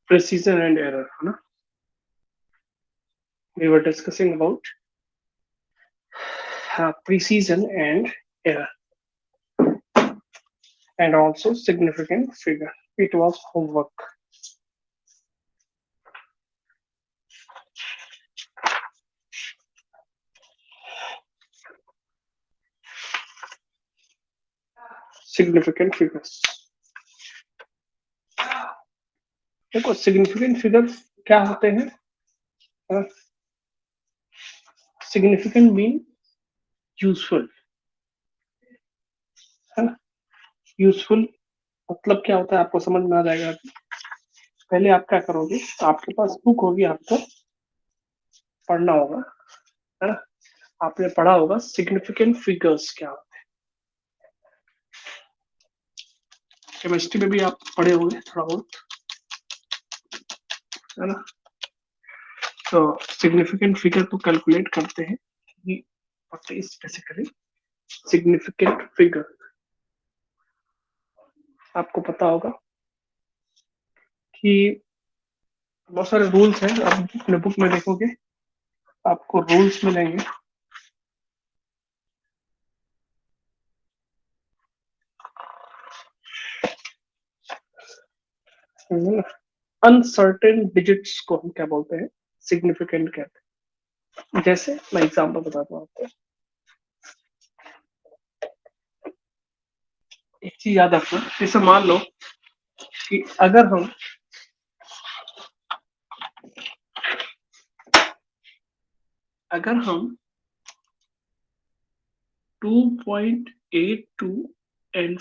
precision and error, है ना? We were discussing about precision and error, and also significant figure. It was homework. Significant figures. देखो significant figures क्या होते हैं? Significant mean useful, है ना? यूजफुल मतलब क्या होता है आपको समझ में आ जाएगा। पहले आप क्या करोगे, आपके पास बुक होगी, आपको पढ़ना होगा, है ना? आपने पढ़ा होगा सिग्निफिकेंट फिगर्स क्या होते हैं। केमिस्ट्री में भी आप पढ़े होंगे थोड़ा बहुत, है ना? तो सिग्निफिकेंट फिगर को कैलकुलेट करते हैं कि what is basically significant figure. आपको पता होगा कि बहुत सारे रूल्स हैं, आप अपने बुक में देखोगे आपको रूल्स मिलेंगे। अनसर्टेन डिजिट्स को हम क्या बोलते हैं, सिग्निफिकेंट कहते हैं। जैसे मैं एग्जांपल बताता हूँ आपको, एक चीज याद रखना, जैसे मान लो कि अगर हम 2.82 एंड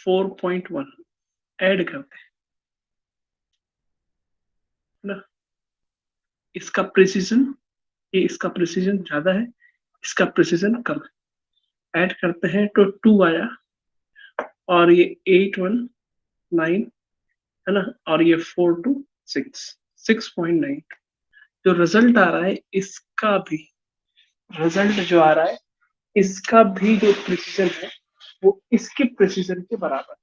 4.1 ऐड करते हैं ना, इसका प्रिसीजन, ये इसका प्रिसीजन ज्यादा है, इसका प्रिसीजन कम है। ऐड करते हैं तो 2 आया, और ये 819, है ना, और ये 426, 6.9। जो रिजल्ट आ रहा है इसका भी, रिजल्ट जो आ रहा है इसका भी जो प्रिसीजन है वो इसके प्रिसीजन के बराबर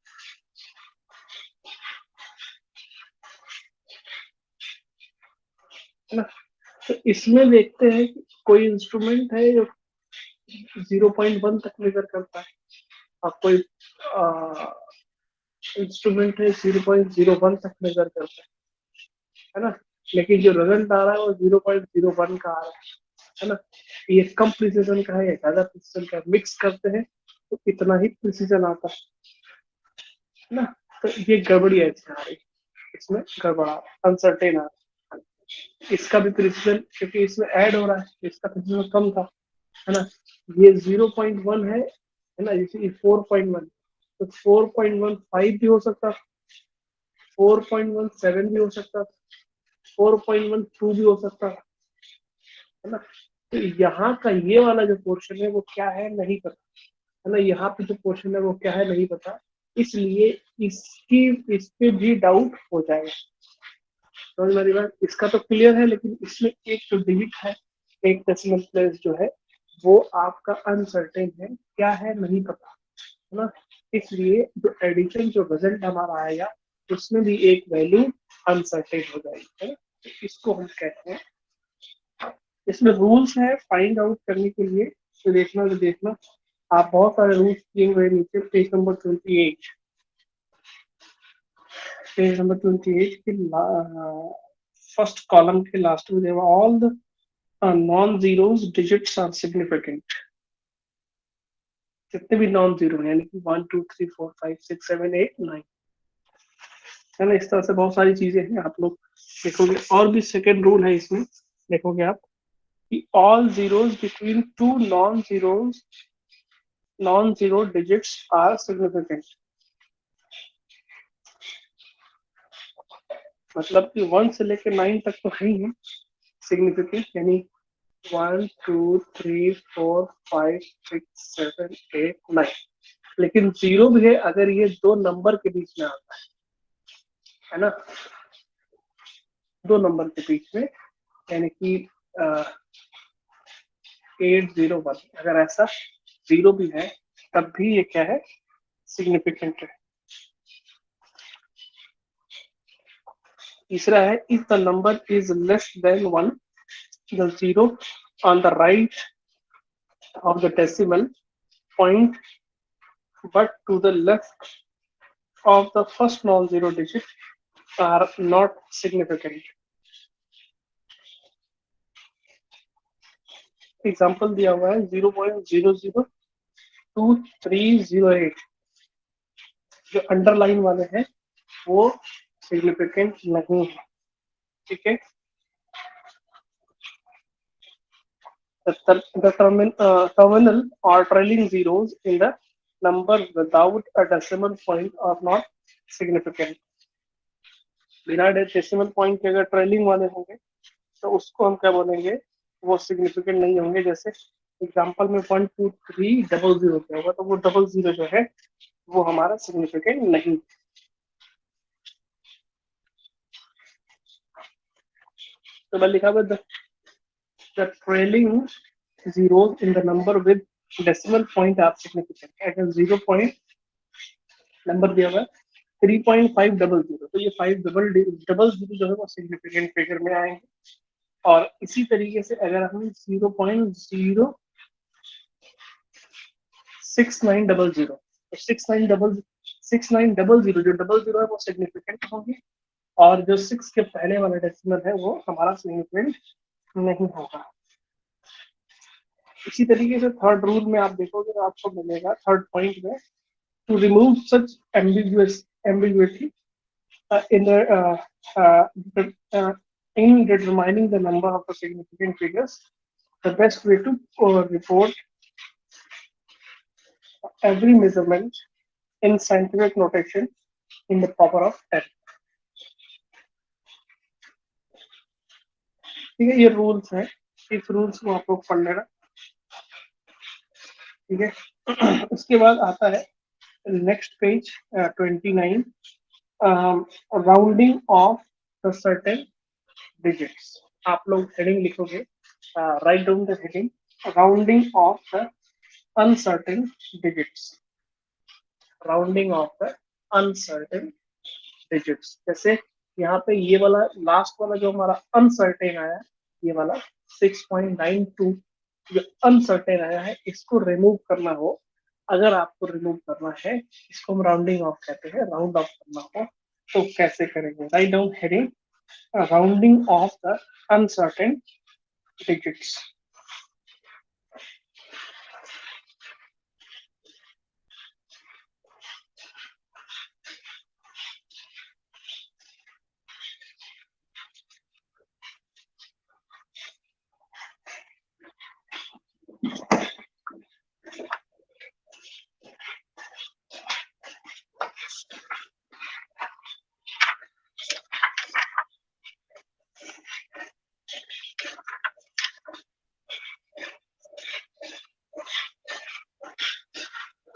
है ना। तो इसमें देखते हैं कि कोई इंस्ट्रूमेंट है जो 0.1 तक मेजर करता है, और कोई इंस्ट्रूमेंट है 0.01 तक मेजर करता है ना। लेकिन जो रिजल्ट आ रहा है वो 0.01 का आ रहा है ना। ये कम प्रिसीजन का है या ज्यादा प्रिसीजन का, मिक्स करते हैं तो इतना ही प्रिसीजन आता है ना। तो ये गड़बड़ी ऐसी आ रही, इसमें गड़बड़ आ रहा है, अनसर्टेन आ रहा है। इसका भी प्रिसीजन क्योंकि इसमें ऐड हो रहा है, इसका प्रिसीजन कम था, है ना। ये 0.1 है ना, जैसे 4.1, तो 4.15 भी हो सकता, 4.17 भी हो सकता, 4.12 भी हो सकता, है ना। तो यहाँ का ये वाला जो पोर्शन है वो क्या है नहीं पता, है ना। यहाँ पे जो पोर्शन है वो क्या है नहीं पता, इसलिए इसकी इस पे भी डाउट हो जाएगा। समझ मेरी बात, इसका तो क्लियर है, लेकिन इसमें एक जो डिजिट है, एक डेसिमल प्लेस जो है वो आपका अनसर्टेन है, क्या है नहीं पता, है ना। इसलिए जो एडिशन जो रिजल्ट हमारा आएगा उसमें भी एक वैल्यू अनसर्टेन हो जाएगी, है ना। तो इसको हम कहते हैं, इसमें रूल्स है फाइंड आउट करने के लिए। तो देखना आप बहुत सारे रूल्स दिए हुए नीचे पेज नंबर 28, पेज नंबर 28 के फर्स्ट कॉलम के लास्ट में देवा all the non zeros digits are significant. जितने भी नॉन जीरो यानी कि 1 2 3 4 5 6 7 8 9, है ना। इस तरह से बहुत सारी चीजें हैं, आप लोग देखोगे। और भी सेकेंड रूल है इसमें, देखोगे आप कि all zeros between two non zero digits are significant. मतलब कि 1 से लेकर 9 तक तो है ही है सिग्निफिकेंट, यानी 1 2 3 4 5 6 7 8 9, लेकिन जीरो भी है अगर ये दो नंबर के बीच में आता है ना, दो नंबर के बीच में, यानी कि 801, अगर ऐसा जीरो भी है तब भी ये क्या है, सिग्निफिकेंट है। तीसरा है if the number is less than 1 the zero on the right of the decimal point but to the left of the first non-zero digit are not significant. Example दिया हुआ है 0.002308 जो अंडरलाइन वाले हैं वो सिग्निफिकेंट नहीं है, ठीक है। The terminal or trailing zeros in the number without a decimal point are not significant. बिना डेसिमल पॉइंट के अगर ट्रेलिंग वाले होंगे तो उसको हम क्या बोलेंगे, वो सिग्निफिकेंट नहीं होंगे। जैसे एग्जांपल में 12300 क्या होगा, तो वो 00 जो है वो हमारा सिग्निफिकेंट नहीं। तो मैं लिखा हुआ the trailing zeros in the number with decimal point are significant। अगर 0 पॉइंट नंबर दिया हुआ 3.500 तो ये 500 जो है वो सिग्निफिकेंट फिगर में आएंगे। और इसी तरीके से अगर हम 0.06900 तो 6900 जो 00 है वो सिग्निफिकेंट होगी, और जो 6 के पहले वाला डेसिमल है वो हमारा सिग्निफिकेंट नहीं होगा। इसी तरीके से थर्ड रूल में आप देखोगे तो आपको मिलेगा थर्ड पॉइंट में, to remove such ambiguity in determining the number of the significant figures, the best way to report every measurement in scientific notation in the power of 10। ठीक है, ये रूल्स हैं, इस रूल्स को आप लोग पढ़ लेना, ठीक है। उसके बाद आता है next page 29, rounding off the certain digits. आप लोग हेडिंग लिखोगे, write down the heading rounding off the uncertain digits, rounding off the uncertain digits. जैसे यहाँ पे ये वाला लास्ट वाला जो हमारा अनसर्टेन आया, ये वाला 6.92 जो अनसर्टेन आया है, इसको रिमूव करना हो, अगर आपको रिमूव करना है, इसको हम राउंडिंग ऑफ कहते हैं, राउंड ऑफ करना हो तो कैसे करेंगे। Write down heading rounding off the uncertain digits.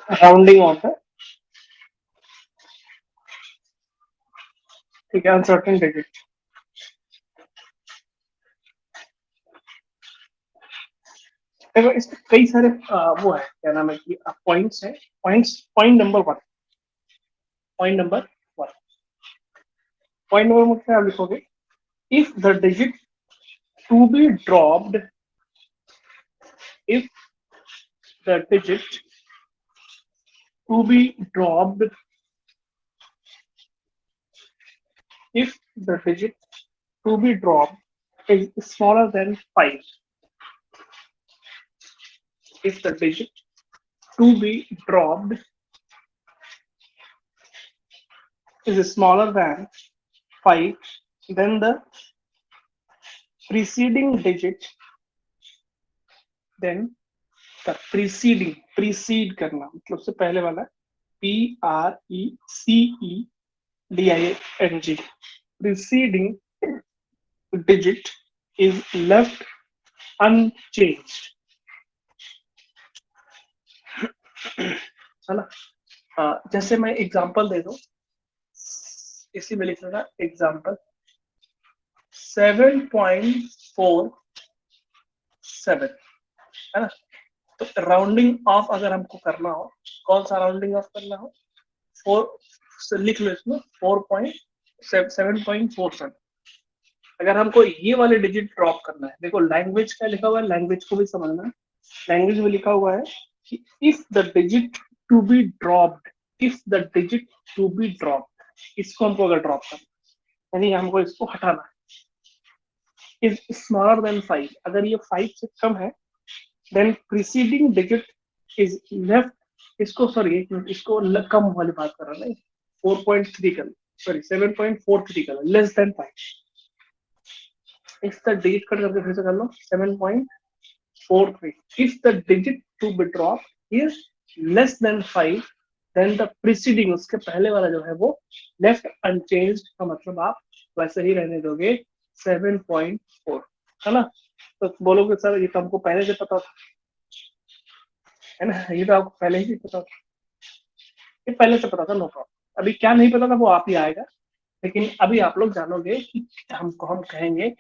Rounding off the, ठीक है, अनसर्टेन डिजिट। देखो इसमें कई सारे वो है, क्या नाम है कि पॉइंट्स है। Point number one, point number one क्या लिखोगे, if the digit to be dropped, if the digit to be dropped, if the digit to be dropped is smaller than 5, if the digit to be dropped is smaller than 5, then the preceding digit, then the preceding, precede करना मतलब से पहले वाला, PRECEDING, preceding digit is left unchanged, है ना। जैसे मैं example दे दूं, इसी में लिख लेना एग्जांपल 7.47, है ना। तो राउंडिंग ऑफ अगर हमको करना हो, कौन सा राउंडिंग ऑफ करना हो, 4 लिख लो इसमें 7.47, अगर हमको ये वाले डिजिट ड्रॉप करना है, देखो लैंग्वेज क्या लिखा हुआ है, लैंग्वेज को भी समझना है। लैंग्वेज में लिखा हुआ है कि if the digit to be dropped, if the digit to be dropped, इसको हमको अगर ड्रॉप करना यानी हमको इसको हटाना है, इज स्मॉलर देन 5, अगर ये 5 से कम है, then preceding digit is left, इसको सॉरी इसको कम वाली बात कर रहा है, 4.3 कर, सॉरी 7.43 कर, लेस देन 5, इसका डिजिट कट करके फिर से कर लो, 7.43, if the digit to be dropped is less than 5, then the preceding, उसके पहले वाला जो है वो left unchanged का मतलब आप वैसे ही रहने दोगे 7.4, है ना। तो बोलोगे सर ये तो हमको पहले से पता था, है ना, ये तो आपको पहले ही पता था, ये पहले से पता था, नो प्रॉब्लम। अभी क्या नहीं पता था वो आप ही आएगा, लेकिन अभी आप लोग जानोगे कि हमको हम कहेंगे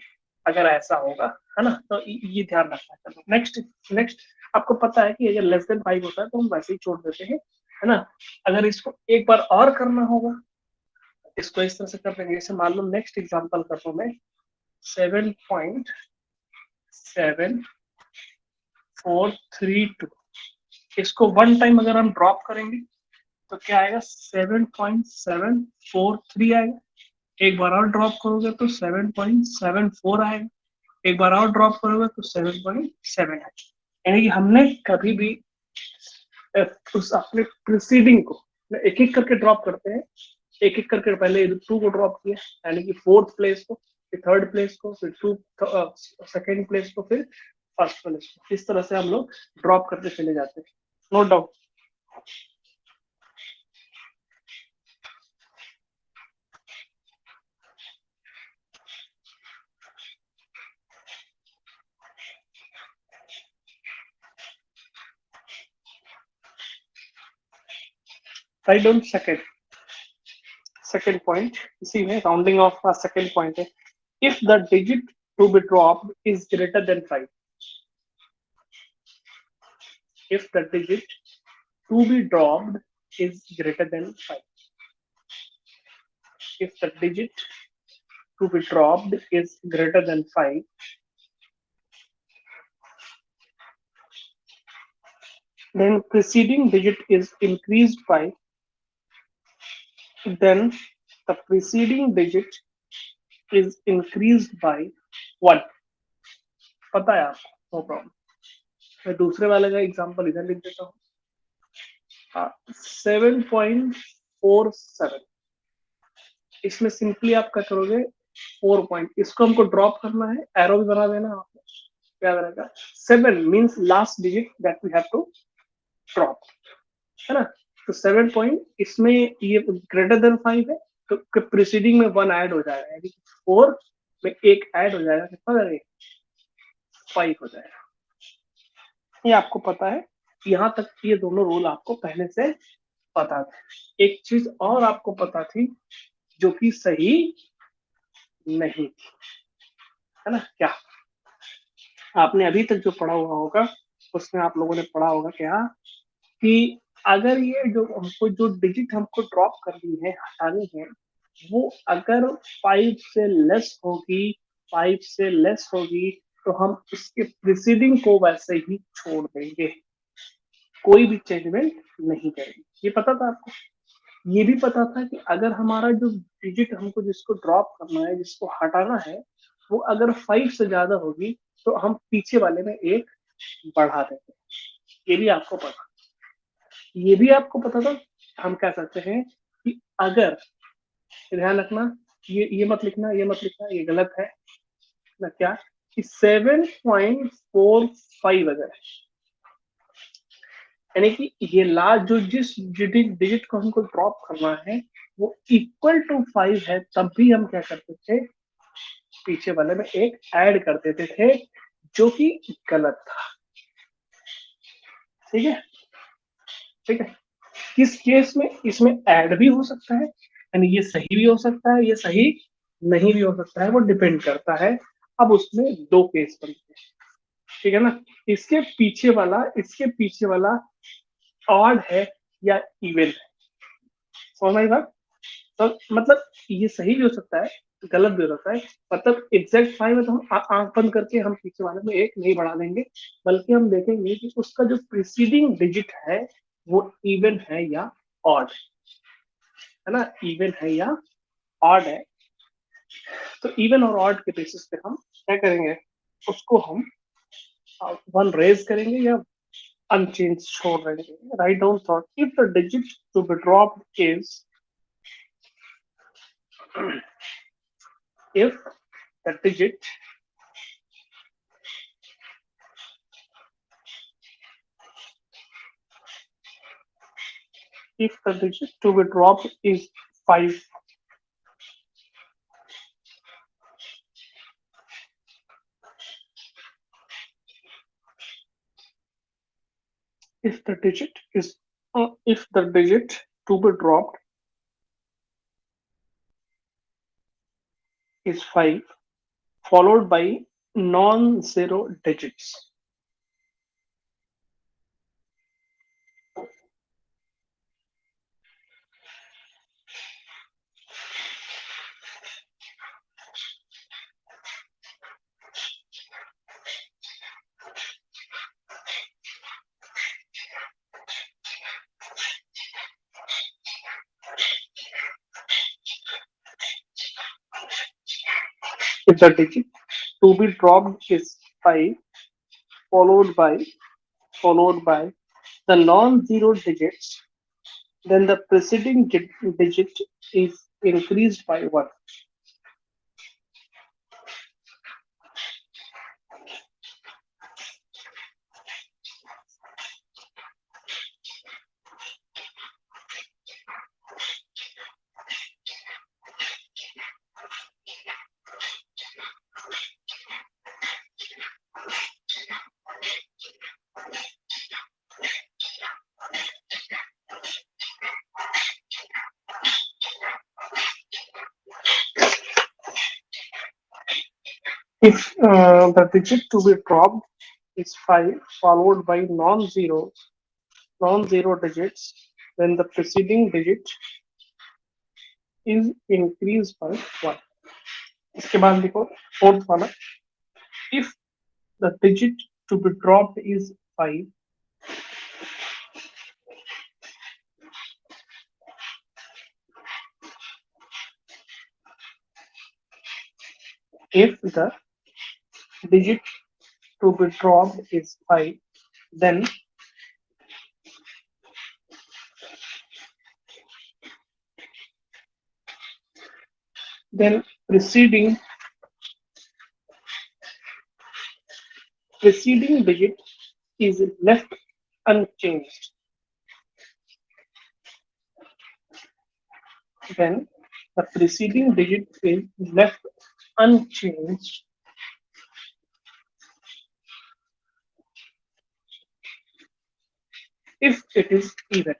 अगर ऐसा होगा, है ना, तो ये ध्यान रखना। चलो नेक्स्ट, नेक्स्ट आपको पता है कि अगर लेस देन 5 होता है तो हम वैसे ही छोड़ देते हैं, है ना। अगर इसको एक बार और करना होगा, इसको इस तरह से कर देंगे, जैसे मान लो नेक्स्ट एग्जांपल कर रहा हूं मैं, 7.7432, इसको वन टाइम अगर हम ड्रॉप करेंगे तो क्या आएगा, 7.743 आएगा। एक बार और ड्रॉप करोगे तो 7.74 आएगा, एक बार और ड्रॉप करोगे तो 7.7 आएगा। यानी कि हमने कभी भी उस अपने प्रीसीडिंग को एक एक करके ड्रॉप करते हैं, एक एक करके पहले 2 को ड्रॉप किया, यानी कि 4th प्लेस को, फिर 3rd प्लेस को, फिर 2nd प्लेस को, फिर 1st प्लेस को, इस तरह से हम लोग ड्रॉप करते चले जाते हैं। Note down. Write down second point, इसी में राउंडिंग ऑफ का सेकंड पॉइंट है, if the digit to be dropped is greater than 5, if the digit to be dropped is greater than 5, if the digit to be dropped is greater than 5, then preceding digit is increased by, then the preceding digit is increased by 1, पता है आपको, no problem. मैं दूसरे वाले का example इधर लिख देता हूँ, 7.47, इसमें सिंपली आप क्या करोगे, 4 पॉइंट, इसको हमको ड्रॉप करना है, एरो भी बना देना आपको, याद रहेगा 7 means last digit that we have to drop, है ना। तो 7 पॉइंट, इसमें ये ग्रेटर देन 5 है तो प्रीसीडिंग में 1 ऐड हो जाएगा, यानी 4 में 1 ऐड हो जाएगा, कितना हो जाएगा, 5 हो जाएगा। ये आपको पता है, यहाँ तक ये दोनों रूल आपको पहले से पता थे। एक चीज और आपको पता थी जो कि सही नहीं थी, है ना। क्या आपने अभी तक जो पढ़ा हुआ होगा उसमें आप लोगों ने पढ़ा होगा क्या, कि अगर ये जो हमको जो डिजिट हमको ड्रॉप करनी है, हटानी है, वो अगर 5 से लेस होगी, 5 से लेस होगी, तो हम उसके प्रीसीडिंग को वैसे ही छोड़ देंगे, कोई भी चेंजमेंट नहीं करेंगे। ये पता था आपको। ये भी पता था कि अगर हमारा जो डिजिट हमको जिसको ड्रॉप करना है, जिसको हटाना है, वो अगर 5 से ज्यादा होगी तो हम पीछे वाले में 1 बढ़ा देते हैं। ये भी आपको पता, ये भी आपको पता था। हम कह सकते हैं कि अगर, ध्यान रखना, ये मत लिखना, ये मत लिखना, ये गलत है ना, क्या कि 7.45 अगर है, यानी कि ये लास्ट जो जिस डिजिट को हमको ड्रॉप करना है वो इक्वल टू 5 है, तब भी हम क्या करते थे, पीछे वाले में 1 ऐड कर देते थे, जो कि गलत था। ठीक है, ठीक है। किस केस में इसमें ऐड भी हो सकता है, यानी ये सही भी हो सकता है, ये सही नहीं भी हो सकता है, वो डिपेंड करता है। अब उसमें 2 केस बनते हैं, ठीक है ना। इसके पीछे वाला ऑड है या इवन है, समझ में आई बात। तो मतलब ये सही भी हो सकता है, गलत भी हो सकता है, मतलब एग्जैक्ट 5 है तो हम आंख बंद करके हम पीछे वाले में एक नहीं बढ़ा देंगे, बल्कि हम देखेंगे कि उसका जो प्रीसीडिंग डिजिट है वो इवन है या ऑड है ना, इवन है या ऑड है। तो इवन और ऑड के बेसिस पे हम क्या करेंगे, उसको हम वन रेज करेंगे या अनचेंज छोड़ देंगे। Write down thought, if the digit to be dropped is, if the digit if the digit to be dropped is 5, if the digit is if the digit to be dropped is 5 followed by non-zero digits, if the digit to be dropped is 5 followed by followed by the non-zero digits, then the preceding digit is increased by 1. If the digit to be dropped is 5 followed by non-zero digits, then the preceding digit is increased by 1. इसके बाद लिखो fourth वाला, if the digit to be dropped is 5, if the digit to be dropped is 5, then then preceding digit is left unchanged. Then the preceding digit is left unchanged if it is even.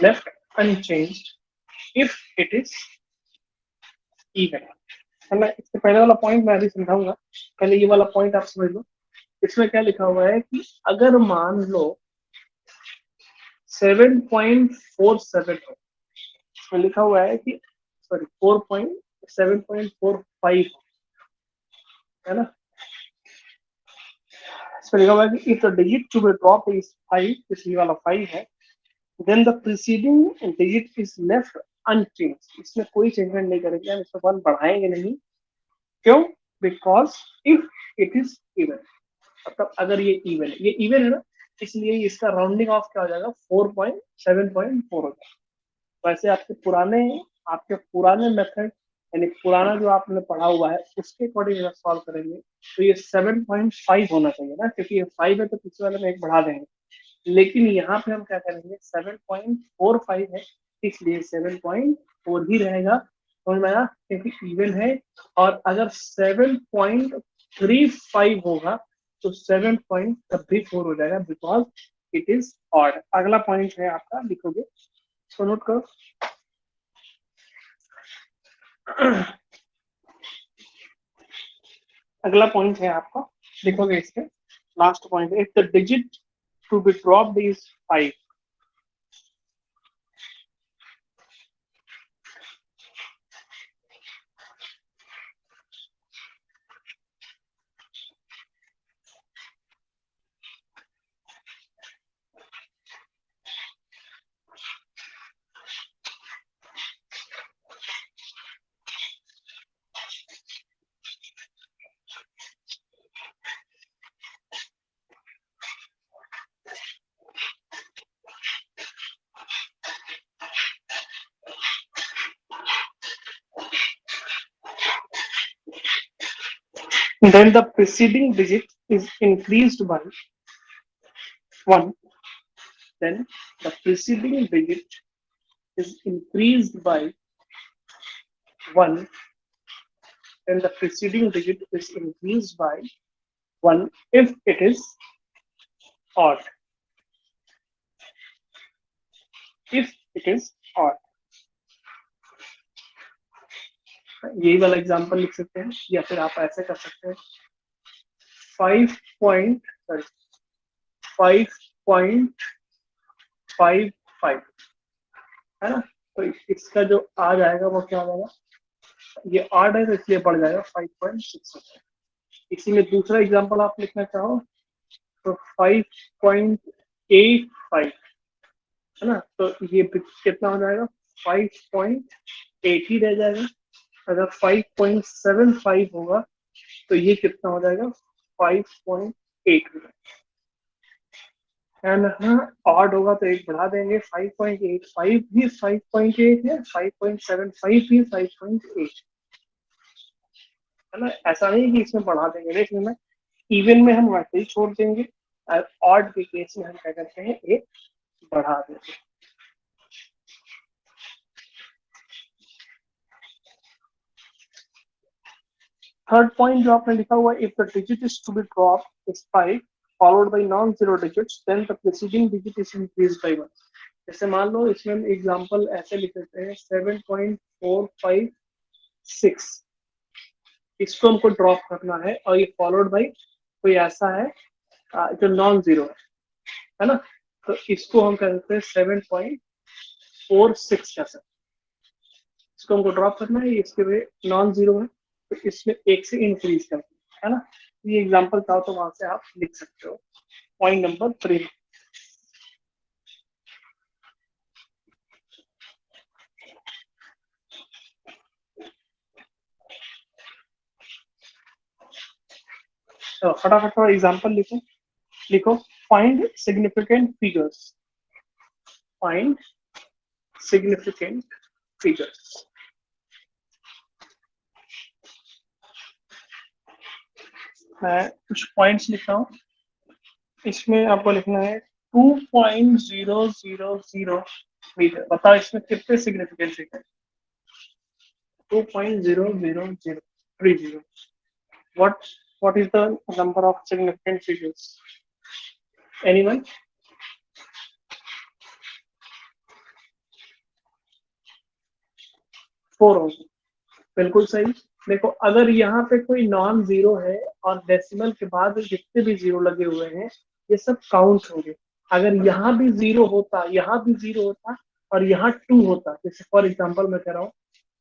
Left unchanged if it is even, है ना। इससे पहले वाला point मैं अभी समझाऊंगा, पहले ये वाला पॉइंट आप समझ लो। इसमें क्या लिखा हुआ है कि अगर मान लो 7.47 हो, इसमें लिखा हुआ है कि सॉरी 7.45 है ना, इसमें लिखा हुआ है कि if the digit to be drop is 5, इसलिए वाला 5 है, then the preceding digit is left unchange, इसमें कोई चेंजमेंट नहीं करेंगे हम, इसमें 1 बढ़ाएंगे नहीं। क्यों? Because if it is even, मतलब अगर ये इवन है, ये इवन है ना, इसलिए इसका राउंडिंग ऑफ क्या हो जाएगा, 7.4 हो जाएगा। वैसे आपके पुराने मेथड यानी पुराना जो आपने पढ़ा हुआ है उसके अकॉर्डिंग अगर सॉल्व करेंगे तो ये 7.5 होना चाहिए ना, क्योंकि ये 5 है तो पिछले वाले में एक बढ़ा देंगे। लेकिन यहाँ पे हम क्या करेंगे, 7.45 है इसलिए 7.4 ही रहेगा, समझ में आया, क्योंकि इवन है। और अगर 7.35 होगा तो 7.34 हो जाएगा, बिकॉज इट इज ऑड। अगला पॉइंट है आपका, लिखोगे इसको, नोट करो। अगला पॉइंट है आपका, लिखोगे इसके last point, if the digit to be dropped is 5, then the preceding digit is increased by 1, then the preceding digit is increased by 1, then the preceding digit is increased by 1 if it is odd. If it is odd. यही वाला example लिख सकते हैं या फिर आप ऐसे कर सकते हैं 5.55 है ना। तो इसका जो आ जाएगा वो क्या हो जाएगा, ये ऑड है तो इसलिए बढ़ जाएगा 5.6 हो जाएगा। इसी में दूसरा एग्जांपल आप लिखना चाहो तो 5.85 है ना, तो ये कितना हो जाएगा 5.8 ही रह जाएगा। अगर 5.75 होगा तो ये कितना हो जाएगा 5.8 हो जाएगा। एंड हाँ ऑड होगा तो एक बढ़ा देंगे 5.85 भी 5.8 है, 5.75 भी 5.8 है ना। ऐसा नहीं कि इसमें बढ़ा देंगे, देख लेना इवन में हम वैसे ही छोड़ देंगे और ऑड के केस में हम क्या करते हैं एक बढ़ा देते हैं। थर्ड पॉइंट जो आपने लिखा हुआ if the digit is to be drop is 5 followed by non zero digits then the preceding digit is increased by 1। जैसे मान लो इसमें हम एग्जांपल ऐसे लिख देते हैं 7.456, इसको हमको ड्रॉप करना है और ये फॉलोड बाय कोई ऐसा है जो नॉन जीरो है ना, तो इसको हम कहते हैं 7.46 कर सकते। इसको हमको ड्रॉप करना है, इसके वे नॉन जीरो है तो इसमें एक से इंक्रीज करना है ना। ये एग्जांपल चाहो तो वहां से आप लिख सकते हो। पॉइंट नंबर 3 तो फटाफट थोड़ा एग्जांपल लिखो। लिखो find significant figures, find significant figures. मैं कुछ पॉइंट्स लिख रहा हूँ, इसमें आपको लिखना है 2.000 मीटर। बताओ इसमें कितने significant figure 2.00030। what is the number of significant figures? Anyone? 4 होगी, बिल्कुल सही। देखो अगर यहाँ पे कोई नॉन जीरो है और डेसिमल के बाद जितने भी जीरो लगे हुए हैं ये सब काउंट होंगे। अगर यहाँ भी जीरो होता, यहाँ भी जीरो होता और यहाँ 2 होता, जैसे फॉर एग्जांपल मैं कह रहा हूँ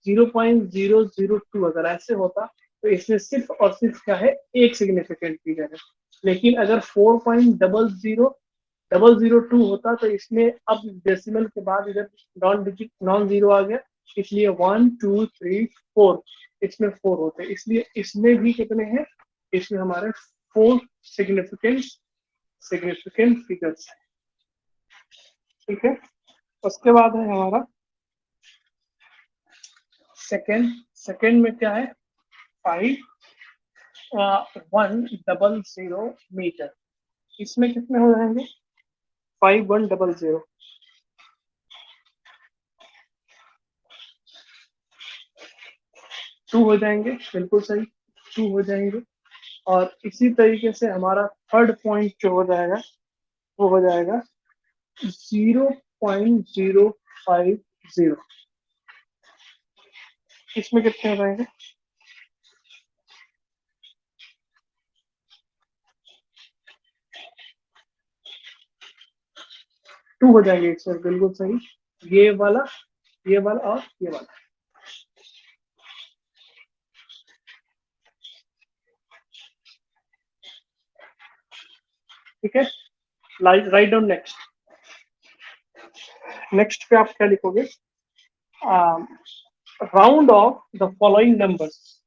0.002 अगर ऐसे होता तो इसमें सिर्फ और सिर्फ क्या है एक सिग्निफिकेंट फिगर है। लेकिन अगर 4.00002 होता तो इसमें अब डेसिमल के बाद इधर नॉन जीरो आ गया, इसलिए 1 2 3 4 इसमें 4 होते, इसलिए इसमें भी कितने हैं, इसमें हमारे 4 सिग्निफिकेंट फिगर्स है। ठीक है, उसके बाद है हमारा सेकेंड में क्या है 5100 मीटर। इसमें कितने हो जाएंगे 5100 2 हो जाएंगे, बिल्कुल सही 2 हो जाएंगे। और इसी तरीके से हमारा थर्ड पॉइंट जो हो जाएगा वो हो जाएगा 0.050। इसमें कितने हो जाएंगे 2 हो जाएंगे इसमें, बिल्कुल सही। ये वाला और ये वाला। ठीक है, राइट डाउन नेक्स्ट। नेक्स्ट पे आप क्या लिखोगे round of the following numbers,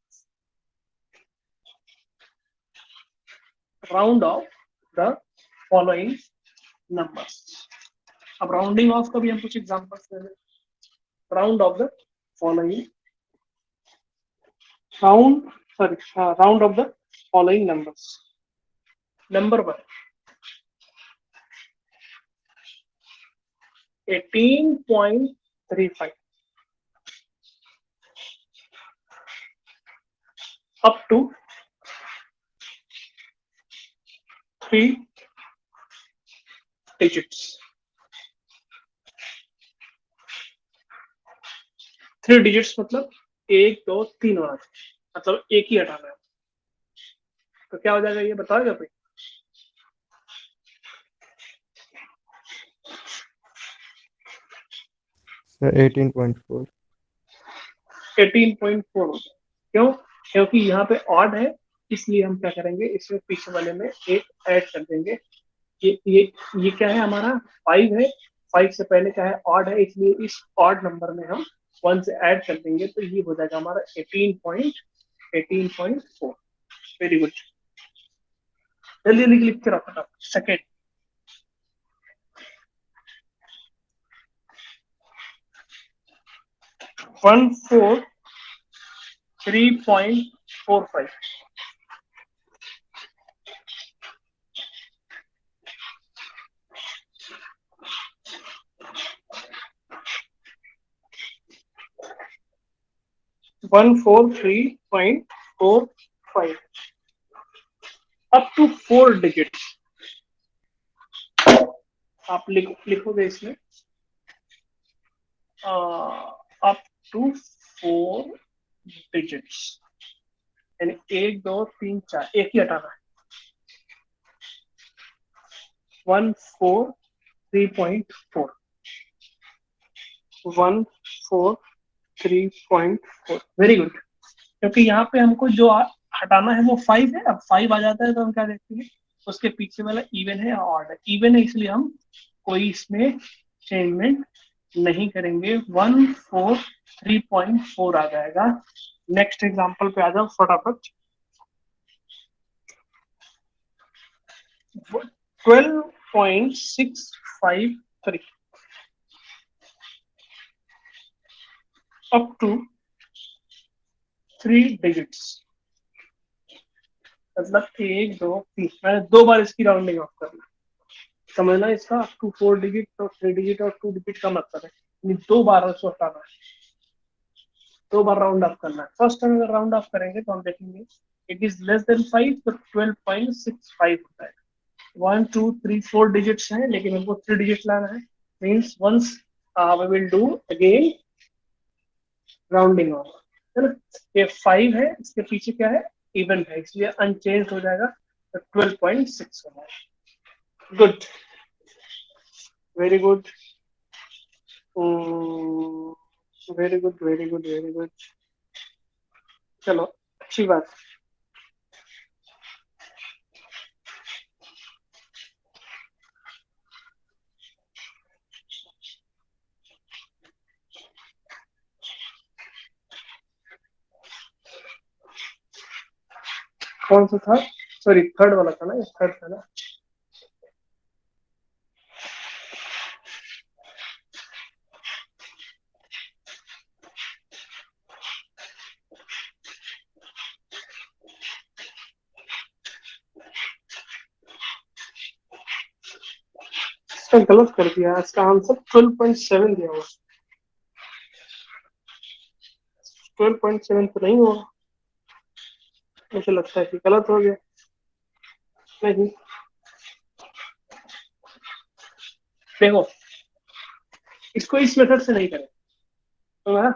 round of the following numbers. अब राउंडिंग ऑफ का भी हम कुछ एग्जांपल्स ले लें। Round of the following, round of the following numbers. Number 1 18.35 up to 3 digits। 3 digits मतलब 1 2 3 होना चाहिए, मतलब एक ही हटाना है। तो क्या हो जाएगा ये बताओगे भाई? सर 18.4। 18.4 हो जाएगा। क्यों? क्योंकि यहाँ पे ऑड है, इसलिए हम क्या करेंगे, इसमें पीछे वाले में एक ऐड कर देंगे। ये क्या है हमारा? 5 है। 5 से पहले क्या है? ऑड है, इसलिए इस ऑड नंबर में हम 1 से ऐड कर देंगे, तो ये हो जाएगा हमारा 18.4। Very good. जल्दी जल्दी लिख के रखो सेकेंड। 143.45। 143.45 up to 4 digits. आप लिखोगे इसमें अप टू 4 डिजिट्स, यानी 1 2 3 4, एक ही हटाना है। 143.4 143.4। Very good. क्योंकि यहाँ पे हमको जो हटाना है वो 5 है। अब 5 आ जाता है तो हम क्या देखते हैं, उसके पीछे वाला इवन है या ऑड है। इवन है इसलिए हम कोई इसमें चेंजमेंट नहीं करेंगे। 143.4 आ जाएगा। नेक्स्ट एग्जांपल पे आ जाओ फटाफट। 12.653 अप टू 3 डिजिट्स, मतलब 1 2 3। मैंने 2 बार इसकी राउंडिंग ऑफ करना, समझना इसका। अप टू 4 डिजिट और 3 डिजिट और 2 डिजिट का मतलब है 2 बार उसको हटाना है, 2 बार राउंड ऑफ करना है। फर्स्ट टाइम अगर राउंड ऑफ करेंगे तो हम देखेंगे इट इज लेस देन 5, तो 12.65 होता है। 1 2 3 4 डिजिट्स हैं, लेकिन हमको 3 डिजिट लाना है। Means once we will do again rounding off, है ना। ये 5 है, इसके पीछे क्या है? इवन है, इसलिए अनचेंज हो जाएगा, तो 12.6 हो जाएगा। Good, very good, very good, very good, very good. चलो, अच्छी बात। कौन सा था? सॉरी, थर्ड वाला था ना, ये थर्ड था ना। इसका गलत कर दिया, इसका आंसर 12.7 दिया हुआ। 12.7 तो नहीं हुआ, मुझे लगता है कि गलत हो गया। नहीं, देखो, इसको इस मेथड से नहीं करें, तो ना,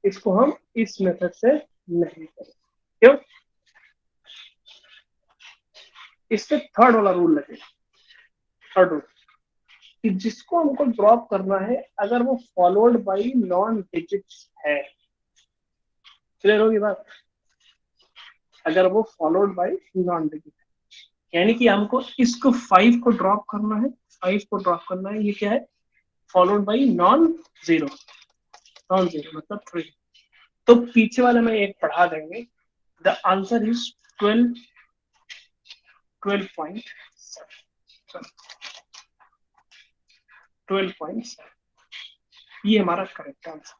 इसको हम इस मेथड से नहीं करें। क्यों? इससे थर्ड वाला रूल लगेगा। थर्ड रूल कि जिसको हमको ड्रॉप करना है, अगर वो फॉलोड बाई नॉन डिजिट्स है। क्लियर होगी बात? अगर वो फॉलोड बाई नॉन डिजिट, यानी कि हमको इसको 5 को ड्रॉप करना है, 5 को ड्रॉप करना है, ये क्या है? Followed by non zero. Non zero मतलब 3, तो पीछे वाले में एक बढ़ा देंगे। The answer is 12.7। 12.7 ये हमारा करेक्ट आंसर।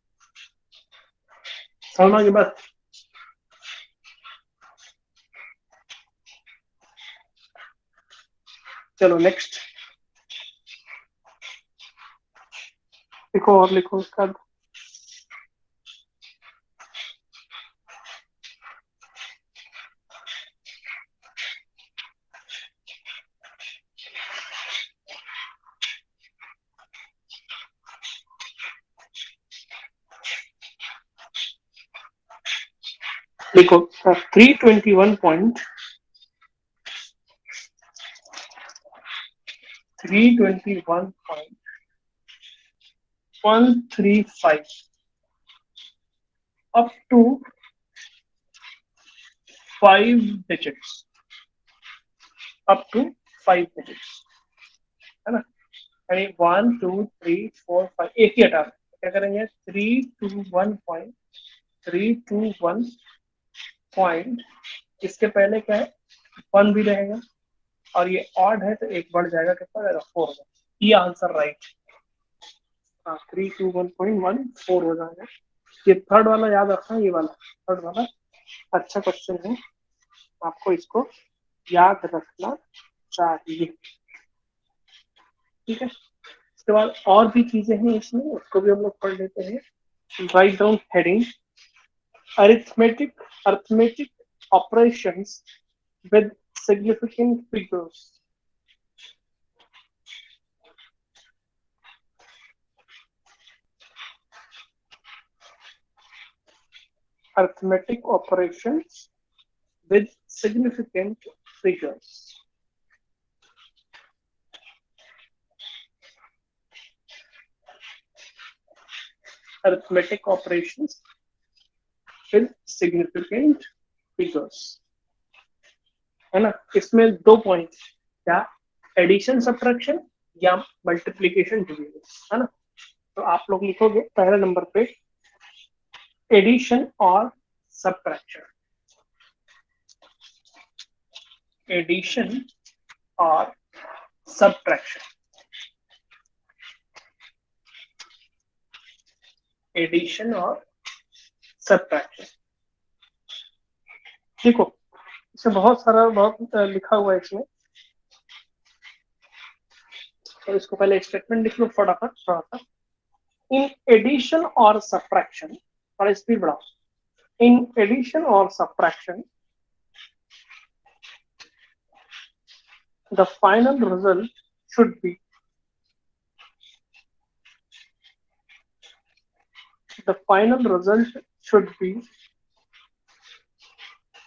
समझ की बात? चलो नेक्स्ट लिखो, और लिखो उसका। लिखो 321.135 up to 5 digits, up to 5 digits, है ना? यानी 1 2 3 4 5, एक ही हटा, क्या करेंगे? 321 पॉइंट, इसके पहले क्या है? 1 भी रहेगा, और ये ऑड है तो एक बढ़ जाएगा, कितना रहेगा? 4 होगा। ये आंसर राइट। हाँ, 321.14 हो जाएगा। ये थर्ड वाला याद रखना, ये वाला थर्ड वाला अच्छा क्वेश्चन है, आपको इसको याद रखना चाहिए। ठीक है, इसके बाद और भी चीजें हैं इसमें, उसको भी हम लोग पढ़ लेते हैं। Write down heading, arithmetic operations with significant figures. Arithmetic operations with significant figures. Arithmetic operations with significant figures, है ना? इसमें दो पॉइंट, क्या? एडिशन सब्ट्रैक्शन या मल्टीप्लीकेशन डिवीजन, है ना? तो आप लोग लिखोगे पहले नंबर पे एडिशन और सब्ट्रैक्शन, एडिशन और सब्ट्रैक्शन, एडिशन और सब्ट्रैक्शन। देखो इसमें बहुत सारा बहुत लिखा हुआ है इसमें, तो इसको पहले स्टेटमेंट लिख लो फटाफट थोड़ा सा। इन एडिशन और सब्ट्रैक्शन, और स्पीड बढ़ाओ। इन एडिशन और subtraction the final result should be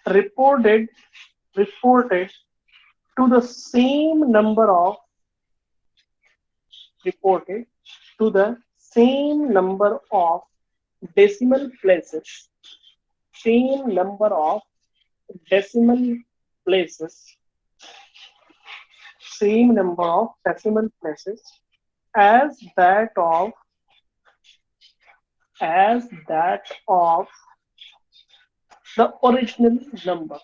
reported to the same number of decimal places, same number of decimal places, same number of decimal places as that of the original number,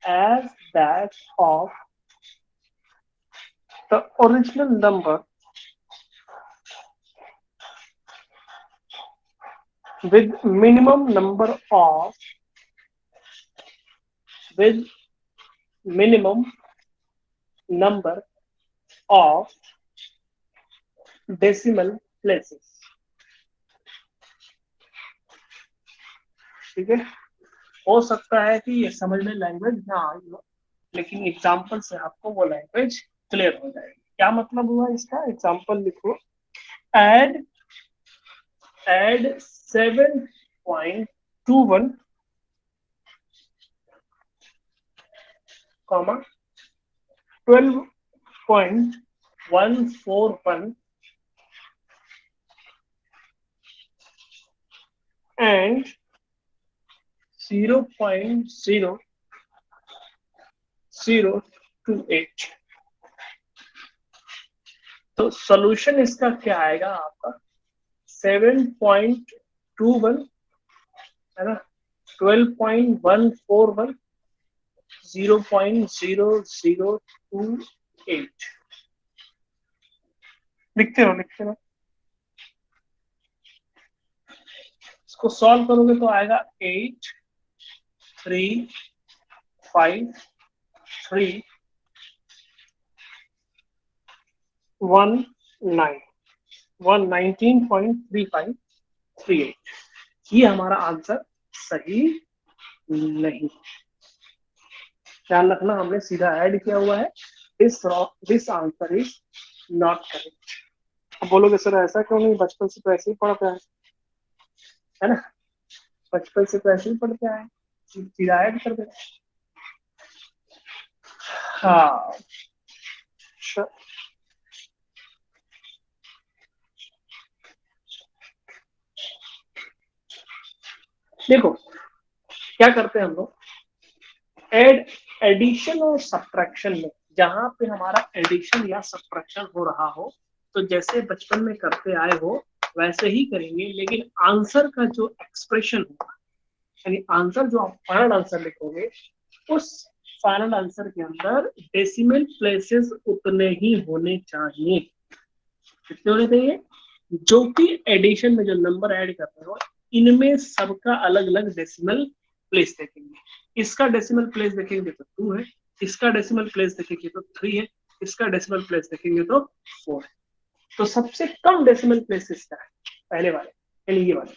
as that of the original number with minimum number of decimal places। ठीक है, हो सकता है कि ये समझ में language ना आई हो, लेकिन एग्जाम्पल से आपको वो लैंग्वेज क्लियर हो जाएगी। क्या मतलब हुआ इसका? एग्जाम्पल लिखो, एड 7.21 12.141 and 0.0028। तो सॉल्यूशन इसका क्या आएगा आपका? 7.21, है ना? 12.141, 0.0028। लिखते रहो। इसको सॉल्व करोगे तो आएगा 8353 119.3538, ये हमारा आंसर सही नहीं। ध्यान रखना, हमने सीधा ऐड किया हुआ है। This answer is not correct. अब बोलोगे सर ऐसा क्यों नहीं, बचपन से तो ऐसे ही पढ़ते हैं, है ना, बचपन से तो ऐसे ही पढ़ते आए, सीधा ऐड कर देते। हाँ देखो क्या करते हैं हम लोग, एडिशन और सब्ट्रैक्शन में, जहां पे हमारा एडिशन या सब्ट्रैक्शन हो रहा हो, तो जैसे बचपन में करते आए हो वैसे ही करेंगे, लेकिन आंसर का जो एक्सप्रेशन होगा, यानी आंसर जो आप फाइनल आंसर लिखोगे, उस फाइनल आंसर के अंदर डेसिमल प्लेसेस उतने ही होने चाहिए। कितने होने चाहिए? जो कि एडिशन में जो नंबर ऐड करते हो, इनमें सबका अलग अलग डेसिमल प्लेस देखेंगे। इसका डेसिमल प्लेस देखेंगे तो 2 है, इसका डेसिमल प्लेस देखेंगे तो 3 है, इसका डेसिमल प्लेस देखेंगे तो 4 है। तो सबसे कम डेसिमल प्लेस इसका है, पहले वाले, यानी ये वाले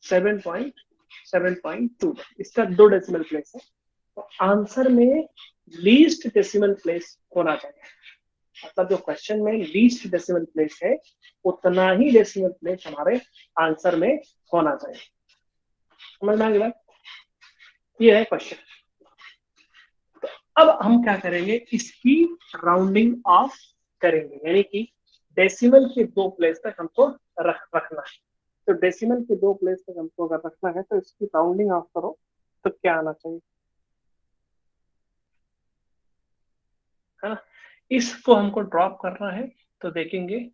7.7.2, इसका 2 डेसिमल प्लेस है। तो आंसर में लीस्ट डेसिमल प्लेस होना चाहिए, मतलब जो क्वेश्चन में लीस्ट डेसिमल प्लेस है उतना ही डेसिमल प्लेस हमारे आंसर में होना चाहिए। समझ में आ गया? ये है क्वेश्चन। तो अब हम क्या करेंगे, इसकी राउंडिंग ऑफ करेंगे, यानी कि डेसिमल के 2 प्लेस तक हमको रखना है। तो डेसिमल के 2 प्लेस तक हमको अगर रखना है तो इसकी राउंडिंग ऑफ करो तो क्या आना चाहिए, है ना। इसको हमको ड्रॉप करना है, तो देखेंगे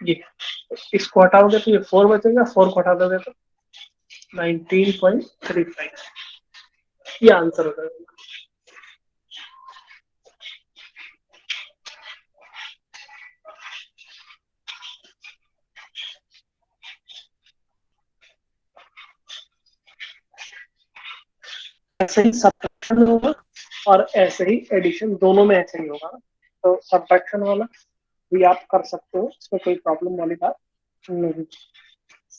ये, इसको हटाओगे तो ये 4 बचेगा, 4 को हटा दोगे तो 19.35, ये आंसर हो जाएगा। ऐसे ही सब्ट्रैक्शन होगा और ऐसे ही एडिशन, दोनों में ऐसे ही होगा। तो सब्ट्रैक्शन वाला भी आप कर सकते हो, इसमें कोई प्रॉब्लम वाली बात नहीं।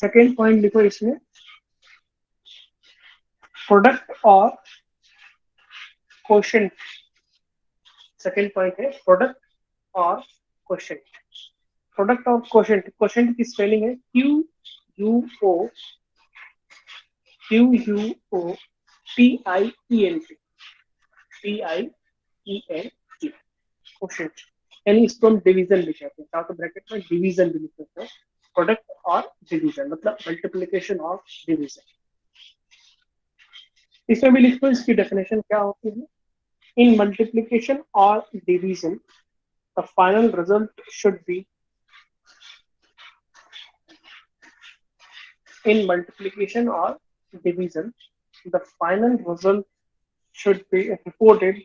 सेकेंड पॉइंट लिखो इसमें, प्रोडक्ट और क्वोशिएंट। सेकेंड पॉइंट है प्रोडक्ट और क्वोशिएंट। प्रोडक्ट और क्वोशिएंट, क्वोशिएंट की स्पेलिंग है QUOTIENT, TIENT, क्वोशिएंट, यानी इसको हम डिवीजन भी कहते हैं, चाहे ब्रैकेट में डिवीजन भी लिख सकते हैं। प्रोडक्ट और डिवीजन मतलब मल्टीप्लिकेशन और डिवीजन। इसमें भी लिखो इसकी डेफिनेशन क्या होती है। इन मल्टीप्लिकेशन और division the final result should be, in multiplication or division the final result should be reported,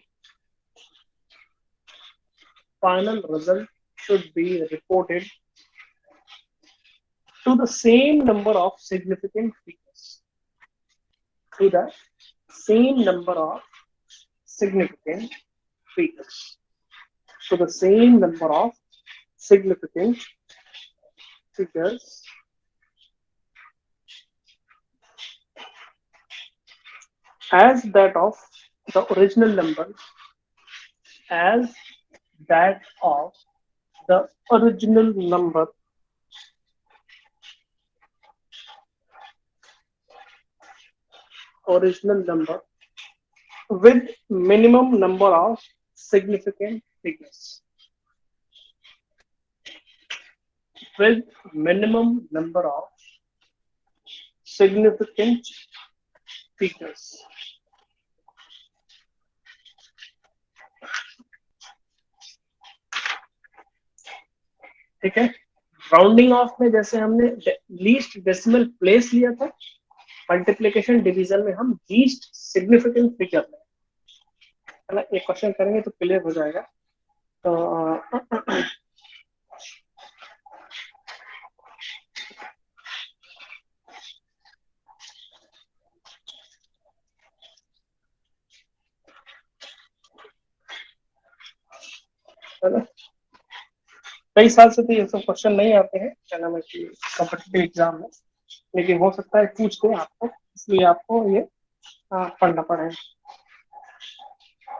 final result should be reported to the same number of significant figures, to the same number of significant figures, to the same number of significant figures as that of the original number, as that of the original number with minimum number of significant figures, with minimum number of significant figures। ठीक है, rounding off में जैसे हमने least decimal place लिया था, multiplication division में हम least significant figure लें। है ना। ये क्वेश्चन करेंगे तो क्लियर हो जाएगा। तो है ना, कई साल से तो ये सब क्वेश्चन नहीं आते हैं क्या नाम है कि कॉम्पिटिटिव एग्जाम में, लेकिन हो सकता है पूछ दे आपको, इसलिए आपको ये पढ़ना पड़ेगा।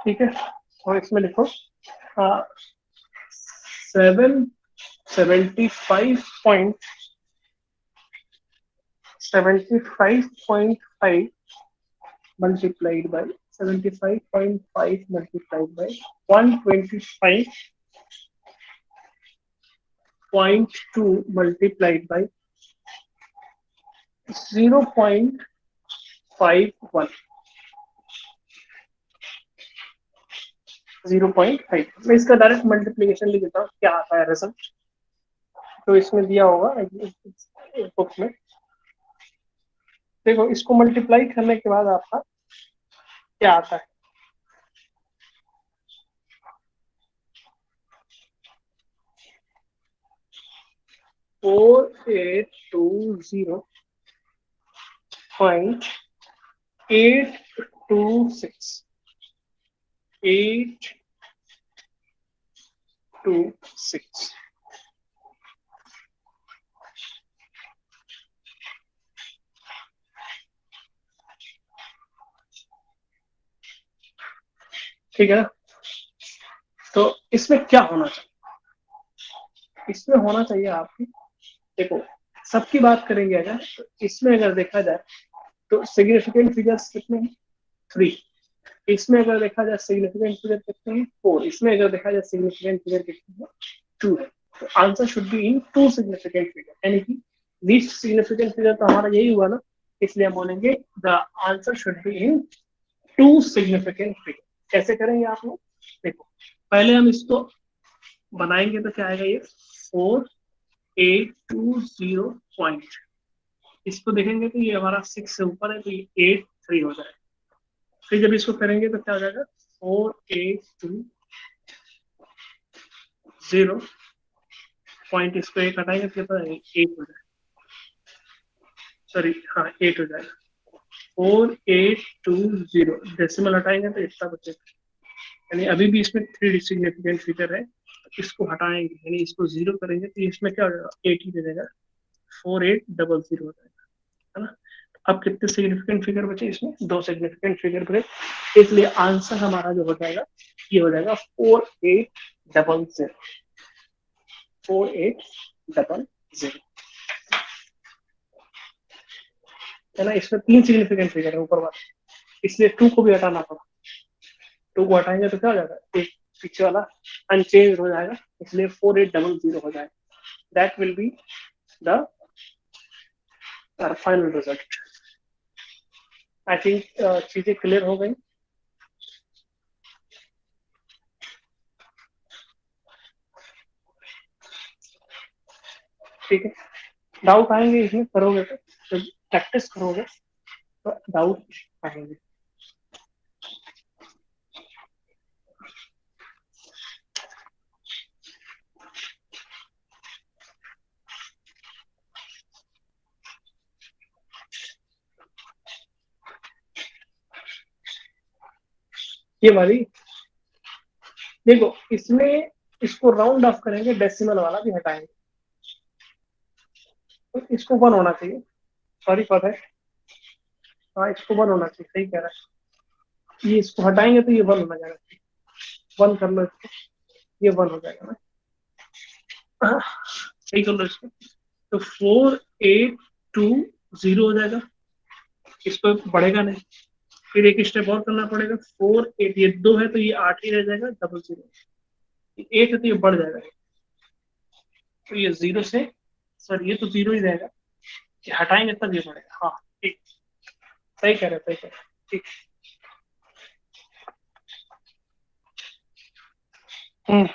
ठीक है, और इसमें लिखो 75.5 multiplied by 75.5 multiplied by 125.2 multiplied by 0.51, 0.5। मैं इसका डायरेक्ट मल्टीप्लीकेशन लिख देता हूँ, क्या आता है रिजल्ट। तो इसमें दिया होगा बुक में, देखो इसको मल्टीप्लाई करने के बाद आपका क्या आता है। 4820.826 ठीक है ना। तो इसमें क्या होना चाहिए, इसमें होना चाहिए आपकी, देखो सबकी बात करेंगे अगर, तो इसमें अगर देखा जाए तो सिग्निफिकेंट फिगर्स कितने हैं, 3। इसमें अगर देखा जाए सिग्निफिकेंट फिगर कितने हैं, 4। इसमें अगर देखा जाए सिग्निफिकेंट फिगर कितने हैं, 2 है। तो answer should be in 2 significant figure, यानी कि लीस्ट सिग्निफिकेंट फिगर तो हमारा यही हुआ ना, इसलिए हम बोलेंगे the answer should be in 2 significant figure. कैसे करेंगे आप लोग, देखो पहले हम इसको बनाएंगे तो क्या आएगा, ये 4820 पॉइंट, इसको देखेंगे तो ये हमारा 6 से ऊपर है, तो ये 83 हो जाएगा। फिर जब इसको करेंगे तो क्या हो जाएगा, 4820 पॉइंट, इसको एक हटाएंगे तो 8 हो जाएगा, सॉरी हाँ 8 हो जाएगा। 4820 डेसिमल हटाएंगे तो इतना बचेगा, यानी अभी भी इसमें 3 सिग्निफिकेंट फिगर है, तो इसको हटाएंगे यानी इसको 0 करेंगे तो इसमें क्या हो जाएगा, 8 ही दे देगा, 4800 हो जाएगा, है ना। अब कितने सिग्निफिकेंट फिगर बचे, इसमें 2 सिग्निफिकेंट फिगर बचे, इसलिए आंसर हमारा जो हो जाएगा ये हो जाएगा 4800, 4800, है ना। इसमें 3 सिग्निफिकेंट फिगर है ऊपर वाला, इसलिए 2 को भी हटाना पड़ा, 2 को हटाएंगे तो क्या हो जाएगा, एक पीछे वाला अनचेंज हो जाएगा, इसलिए 4800 हो जाएगा। That will be the final result. I think चीजें क्लियर हो गई। ठीक है, डाउट आएंगे इसमें, करोगे तो प्रैक्टिस करोगे तो डाउट आएंगे। ये वाली देखो, इसमें इसको राउंड ऑफ करेंगे, डेसिमल वाला भी हटाएंगे, तो इसको 1 होना चाहिए, सॉरी फॉर दैट, हाँ इसको 1 होना चाहिए, सही कह रहा है। ये इसको हटाएंगे तो ये 1 होना जाएगा, 1 कर लो इसको, ये 1 हो जाएगा ना, हाँ, सही कर लो इसको, तो 4820 हो जाएगा, इसको बढ़ेगा नहीं, फिर एक स्टेप और करना पड़ेगा, 48, ये 2 है तो ये 8 ही रह जाएगा, 00, 8 है तो ये बढ़ जाएगा, तो ये 0 से, सर ये तो 0 ही रहेगा, ये हटाएंगे तब ये बढ़ेगा, हाँ ठीक, सही कह रहे, सही कह रहे, ठीक। हम्म,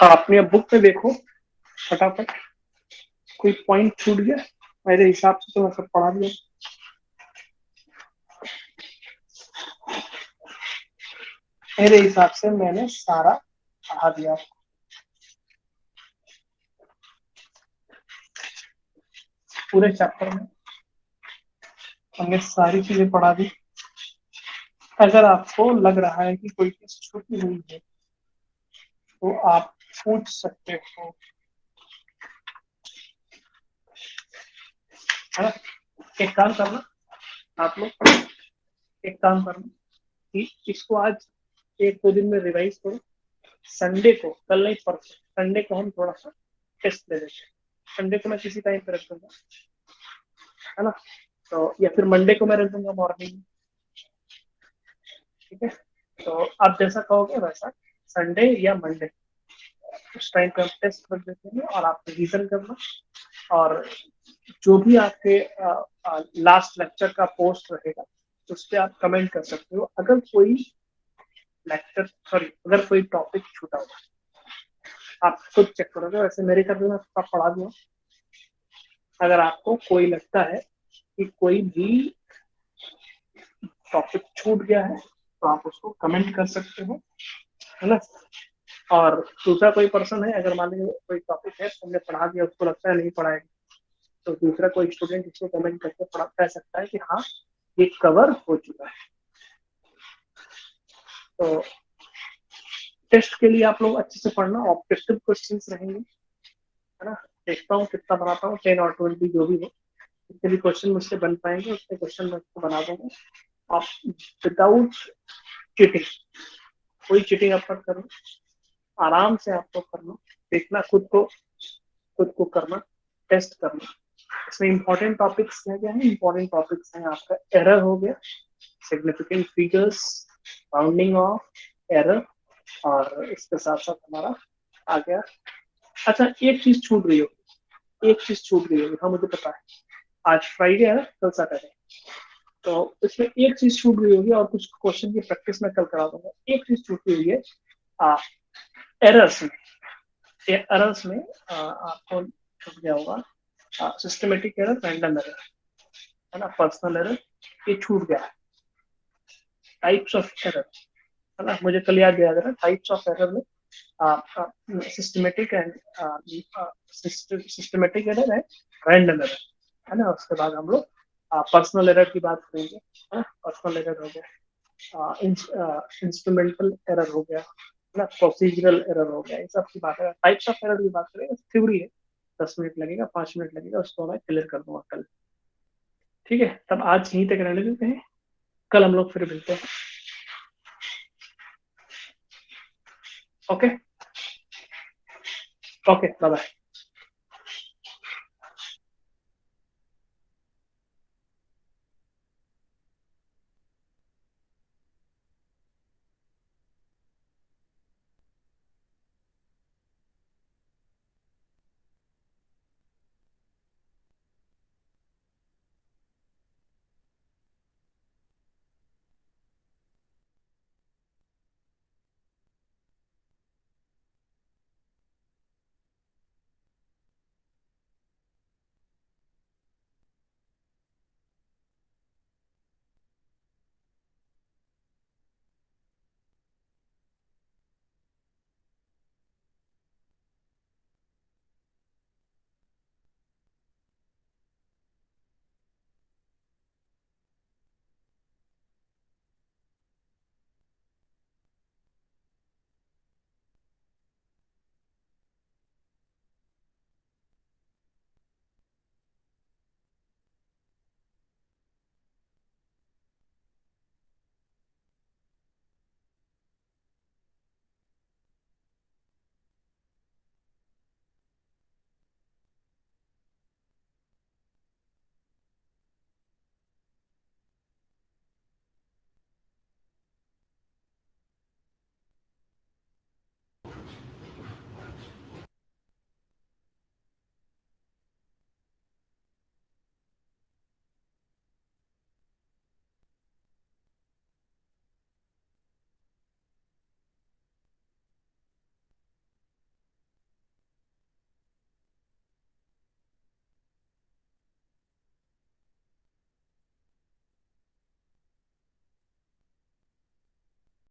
हाँ, अपनी अब बुक में देखो फटाफट, कोई पॉइंट छूट गया? मेरे हिसाब से तो मैं सब पढ़ा दिया। मेरे हिसाब से मैंने सारा पढ़ा दिया। पूरे चैप्टर में हमने सारी चीजें पढ़ा दी। अगर आपको लग रहा है कि कोई चीज छूटी हुई है तो आप पूछ सकते हो, है ना? एक काम करना आप लोग, एक काम करना कि इसको आज एक दो दिन में रिवाइज करो। संडे को, कल नहीं परसों, संडे को हम थोड़ा सा टेस्ट ले लेते हैं। संडे को मैं किसी टाइम पे रख दूंगा, है ना? तो या फिर मंडे को मैं रख दूंगा मॉर्निंग में, ठीक है? तो आप जैसा कहोगे वैसा, संडे या मंडे उस टाइम पे हम टेस्ट रख देते हैं और आप रिवीजन करना। और जो भी आपके लास्ट लेक्चर का पोस्ट रहेगा उस पर आप कमेंट कर सकते हो। अगर कोई लेक्चर, सॉरी, अगर कोई टॉपिक छूटा हुआ आप खुद चेक करोगे, वैसे मेरे ख्याल में सब पढ़ा दूंगा। अगर आपको कोई लगता है कि कोई भी टॉपिक छूट गया है तो आप उसको कमेंट कर सकते हो, है ना? और दूसरा कोई पर्सन है, अगर मान लीजिए कोई टॉपिक है हमने पढ़ा दिया, उसको लगता है नहीं पढ़ाएगा, तो दूसरा कोई स्टूडेंट इसको कमेंट करके पढ़ा कह सकता है कि हाँ ये कवर हो चुका है। तो टेस्ट के लिए आप लोग अच्छे से पढ़ना, ऑब्जेक्टिव क्वेश्चंस रहेंगे, है ना? देखता हूँ कितना बनाता हूँ, 10 और 20 जो भी हो, जितने भी क्वेश्चन मुझसे बन पाएंगे उतने क्वेश्चन मैं उसको बना दूंगा। आप विदाउट चीटिंग, कोई चीटिंग आप मत करना, आराम से आपको करना, देखना खुद को करना, टेस्ट करना। इसमें इंपॉर्टेंट टॉपिक्स है क्या है? इंपॉर्टेंट टॉपिक्स हैं आपका एरर हो गया, significant figures, bounding of error, और इसके साथ साथ हमारा आ गया। अच्छा, एक चीज छूट रही हो, एक चीज छूट गई होगी, हाँ मुझे पता है, आज फ्राइडे है ना, कल सैटरडे, तो इसमें एक चीज छूट गई होगी और कुछ क्वेश्चन की प्रैक्टिस में कल करा दूंगा। एक चीज छूटी हुई है एरर्स में। एरर्स में आपको छूट गया होगा सिस्टमेटिक एरर, रैंडम एरर, है ना, पर्सनल एरर, ये छूट गया है। टाइप्स ऑफ एरर, है ना, मुझे कल याद दिया था, टाइप्स ऑफ एरर में सिस्टमेटिक एंड सिस्टमेटिक एरर है, रैंडम एरर, है ना। उसके बाद हम लोग पर्सनल एरर की बात करेंगे, है ना। पर्सनल एरर हो गया, इंस्ट्रूमेंटल एरर हो गया, है ना, प्रोसीजरल एरर हो गया, इन सब की बात है। टाइप्स ऑफ एरर की बात करेंगे, थ्योरी है, 10 मिनट लगेगा, 5 मिनट लगेगा, उसको मैं क्लियर कर दूंगा कल, ठीक है? तब आज यहीं तक रहने देते हैं, कल हम लोग फिर मिलते हैं। Okay, okay, bye bye.